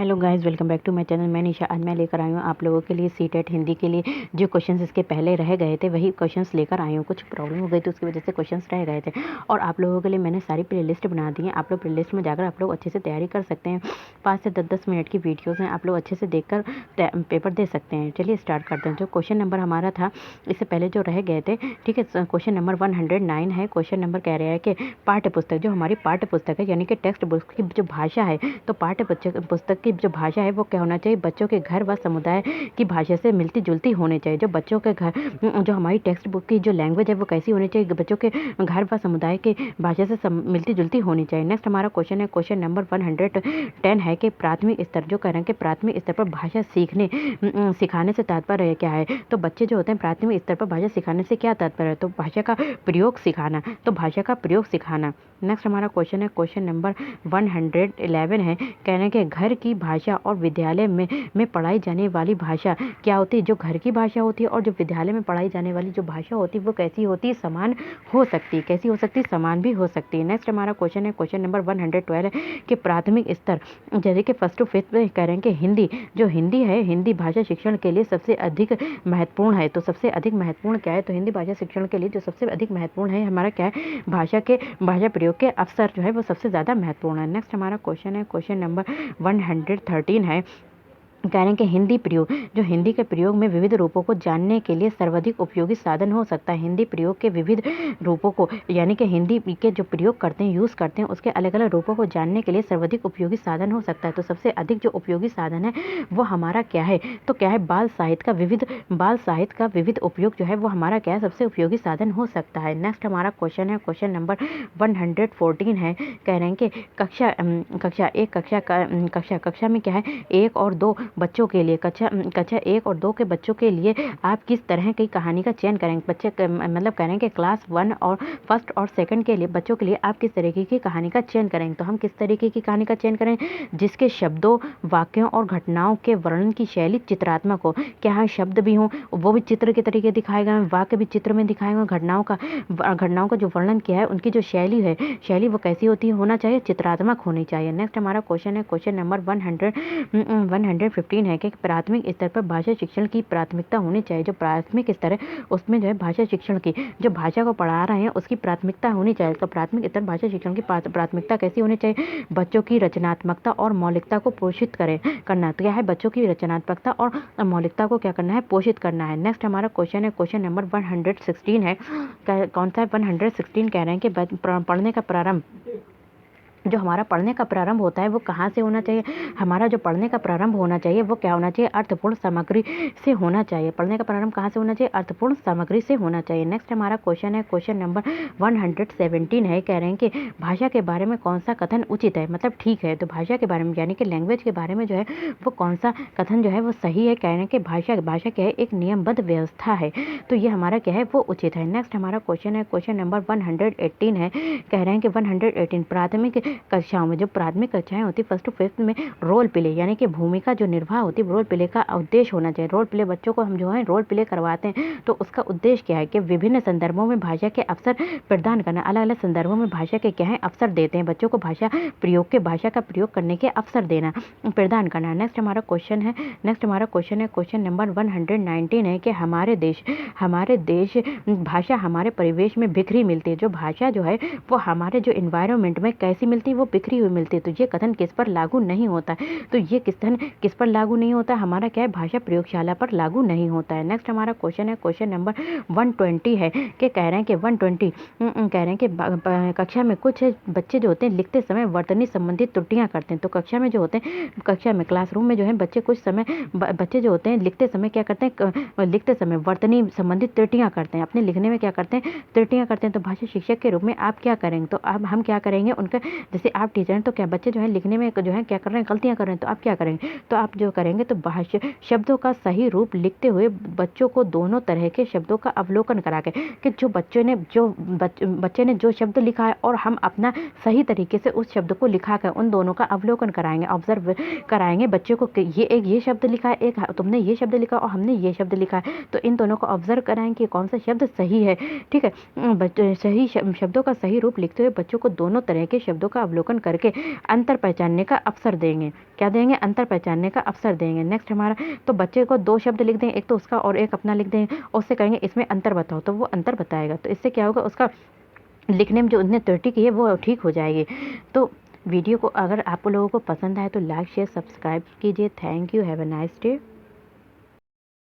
Hello guys, welcome back to my channel. मैं निशा। आज मैं लेकर आई हूँ आप लोगों के लिए सीटेट हिंदी के लिए जो क्वेश्चंस इसके पहले रह गए थे वही क्वेश्चंस लेकर आई हूँ। कुछ प्रॉब्लम हो गई थी उसकी वजह से क्वेश्चंस रह गए थे और आप लोगों के लिए मैंने सारी प्लेलिस्ट बना दी है। आप लोग प्लेलिस्ट में जाकर आप लोग अच्छे से तैयारी कर सकते हैं। 5 से 10 मिनट की वीडियोज़ हैं, आप लोग अच्छे से देखकर पेपर दे सकते हैं। चलिए स्टार्ट करते हैं। जो क्वेश्चन नंबर हमारा था इससे पहले जो रह गए थे, ठीक है, क्वेश्चन नंबर 109 है। क्वेश्चन नंबर कह रहा है कि पाठ्य पुस्तक, जो हमारी पाठ्य पुस्तक है यानी कि टेक्स्ट बुक की जो भाषा है, तो पाठ्य पुस्तक की जो भाषा है वो क्या होना चाहिए, बच्चों के घर व समुदाय की भाषा से मिलती जुलती होनी चाहिए। जो बच्चों के घर, जो हमारी टेक्स्ट बुक की जो लैंग्वेज है वो कैसी होनी चाहिए, बच्चों के घर व समुदाय की भाषा से मिलती जुलती होनी चाहिए। नेक्स्ट हमारा क्वेश्चन है, क्वेश्चन नंबर 110 है कि प्राथमिक स्तर, जो कह रहे हैं कि प्राथमिक स्तर पर भाषा सिखाने से तात्पर्य क्या है। तो बच्चे जो होते हैं प्राथमिक स्तर पर भाषा सिखाने से क्या तात्पर्य है, तो भाषा का प्रयोग सिखाना, तो भाषा का प्रयोग सिखाना। नेक्स्ट हमारा क्वेश्चन है, क्वेश्चन नंबर 111 है, कह रहे हैं कि घर की भाषा और विद्यालय में पढ़ाई जाने वाली भाषा क्या होती है। जो घर की भाषा होती है और जो विद्यालय में पढ़ाई जाने वाली जो भाषा होती है वो कैसी होती है, समान हो सकती है। कैसी हो सकती है, समान भी हो सकती है। नेक्स्ट हमारा क्वेश्चन है, क्वेश्चन नंबर 112 है कि प्राथमिक स्तर जैसे कि फर्स्ट टू फिफ्थ में कह रहे हैं कि हिंदी, जो हिंदी है, हिंदी भाषा शिक्षण के लिए सबसे अधिक महत्वपूर्ण है। तो सबसे अधिक महत्वपूर्ण क्या है, तो हिंदी भाषा शिक्षण के लिए जो सबसे अधिक महत्वपूर्ण है हमारा क्या है, भाषा प्रयोग के अवसर जो है वो सबसे ज़्यादा महत्वपूर्ण है। नेक्स्ट हमारा क्वेश्चन है, क्वेश्चन नंबर 113 है, कह रहे हैं कि हिंदी प्रयोग, जो हिंदी के प्रयोग में विविध रूपों को जानने के लिए सर्वाधिक उपयोगी साधन हो सकता है। हिंदी प्रयोग के विविध रूपों को यानी कि हिंदी के जो प्रयोग करते हैं, यूज़ करते हैं, उसके अलग अलग रूपों को जानने के लिए सर्वाधिक उपयोगी साधन हो सकता है। तो सबसे अधिक जो उपयोगी साधन है वो हमारा क्या है, तो क्या है, बाल साहित्य का विविध उपयोग जो है वो हमारा क्या है, सबसे उपयोगी साधन हो सकता है। नेक्स्ट हमारा क्वेश्चन है, क्वेश्चन नंबर 114 है, कह रहे हैं कि कक्षा में क्या है, 1 और 2 बच्चों के लिए, कक्षा 1 और 2 के बच्चों के लिए आप किस तरह की कहानी का चयन करेंगे। बच्चे मतलब कह रहे हैं कि क्लास 1 और फर्स्ट और सेकंड के लिए बच्चों के लिए आप किस तरीके की कहानी का चयन करेंगे। तो हम किस तरीके की कहानी का चयन करें जिसके शब्दों, वाक्यों और घटनाओं के वर्णन की शैली चित्रात्मक हो। क्या है, शब्द भी हों, वो भी चित्र के तरीके दिखाए गए, वाक्य भी चित्र में दिखाए गए, घटनाओं का जो वर्णन किया है उनकी जो शैली है, शैली वो कैसी होना चाहिए, चित्रात्मक होनी चाहिए। नेक्स्ट हमारा क्वेश्चन है, क्वेश्चन नंबर 115 है कि प्राथमिक स्तर पर भाषा शिक्षण की प्राथमिकता होनी चाहिए। जो प्राथमिक स्तर है उसमें जो है भाषा शिक्षण की, जो भाषा को पढ़ा रहे हैं उसकी प्राथमिकता होनी चाहिए। तो प्राथमिक स्तर भाषा शिक्षण की प्राथमिकता कैसी होनी चाहिए, बच्चों की रचनात्मकता और मौलिकता को पोषित करना। तो क्या है, बच्चों की रचनात्मकता और मौलिकता को क्या करना है, पोषित करना है। नेक्स्ट हमारा क्वेश्चन है, क्वेश्चन नंबर 116 है, कौन सा है, 116 कह रहे हैं कि पढ़ने का प्रारंभ, जो हमारा पढ़ने का प्रारंभ होता है वो कहाँ से होना चाहिए। हमारा जो पढ़ने का प्रारंभ होना चाहिए वो क्या होना चाहिए, अर्थपूर्ण सामग्री से होना चाहिए। पढ़ने का प्रारंभ कहाँ से होना चाहिए, अर्थपूर्ण सामग्री से होना चाहिए। नेक्स्ट हमारा क्वेश्चन है, क्वेश्चन नंबर 117 है, कह रहे हैं कि भाषा के बारे में कौन सा कथन उचित है, मतलब ठीक है। तो भाषा के बारे में यानी कि लैंग्वेज के बारे में जो है वो कौन सा कथन जो है वो सही है। कह रहे हैं कि भाषा क्या है, एक नियमबद्ध व्यवस्था है, तो ये हमारा क्या है, वो उचित है। नेक्स्ट हमारा क्वेश्चन है, क्वेश्चन नंबर 118 है, कह रहे हैं कि 118 प्राथमिक कक्षाओं में, जो प्राथमिक कक्षाएं होती है फर्स्ट टू फिफ्थ में, रोल प्ले यानी कि भूमिका जो निर्वाह होती है, रोल प्ले का उद्देश्य होना चाहिए। रोल प्ले बच्चों को हम जो है रोल प्ले करवाते हैं तो उसका उद्देश्य क्या है कि विभिन्न संदर्भों में भाषा के अवसर प्रदान करना। अलग अलग संदर्भों में भाषा के क्या है, अवसर देते हैं बच्चों को, भाषा का प्रयोग करने के अवसर देना, प्रदान करना। नेक्स्ट हमारा क्वेश्चन है, क्वेश्चन नंबर 119 है कि हमारे देश भाषा हमारे परिवेश में बिखरी मिलती है। जो भाषा जो है वो हमारे जो इन्वायरमेंट में कैसी मिलती है, वो बिखरी हुई मिलती है। तो ये कथन किस पर लागू नहीं होता है, तो ये कथन किस पर लागू नहीं होता, हमारा क्या है, भाषा प्रयोगशाला पर लागू नहीं होता है। नेक्स्ट हमारा क्वेश्चन है, क्वेश्चन नंबर 120 है कि कह रहे हैं कि 120 कह रहे हैं कि कक्षा में कुछ बच्चे जो होते हैं लिखते समय वर्तनी संबंधित त्रुटियां करते हैं। तो कक्षा में जो होते हैं, कक्षा में क्लासरूम में जो है बच्चे कुछ समय बच्चे जो होते हैं लिखते समय क्या करते हैं, लिखते समय वर्तनी संबंधित त्रुटियां करते हैं, अपने लिखने में क्या करते हैं, त्रुटियां करते हैं। तो भाषा शिक्षक के रूप में आप क्या करेंगे, तो अब हम क्या करेंगे, उनका जैसे आप टीचर हैं तो क्या बच्चे जो है लिखने में जो है क्या कर रहे हैं, गलतियां कर रहे हैं, तो आप क्या करेंगे, तो आप जो करेंगे तो भाषा शब्दों का सही रूप लिखते हुए बच्चों को दोनों तरह के शब्दों का अवलोकन करा के, कि जो बच्चे ने जो शब्द लिखा है और हम अपना सही तरीके से उस शब्द को लिखा कर उन दोनों का अवलोकन कराएंगे, ऑब्जर्व कराएंगे बच्चों को कि ये शब्द लिखा है, एक तुमने ये शब्द लिखा और हमने ये शब्द लिखा है, तो इन दोनों को ऑब्जर्व कराएंगे कि कौन सा शब्द सही है। ठीक है, सही शब्दों का सही रूप लिखते हुए बच्चों को दोनों तरह के शब्दों का का अवलोकन करके अंतर पहचानने का अवसर देंगे। क्या देंगे? अंतर पहचानने का अवसर देंगे। नेक्स्ट हमारा, तो बच्चे को 2 शब्द लिख दें, एक तो उसका और एक अपना लिख दें, और उससे कहेंगे इसमें अंतर बताओ, तो वो अंतर बताएगा। तो इससे क्या होगा, उसका लिखने में जो उसने त्रुटि की है वो ठीक हो जाएगी। तो वीडियो को अगर आप लोगों को पसंद आए तो लाइक शेयर सब्सक्राइब कीजिए। Thank you, have a nice day.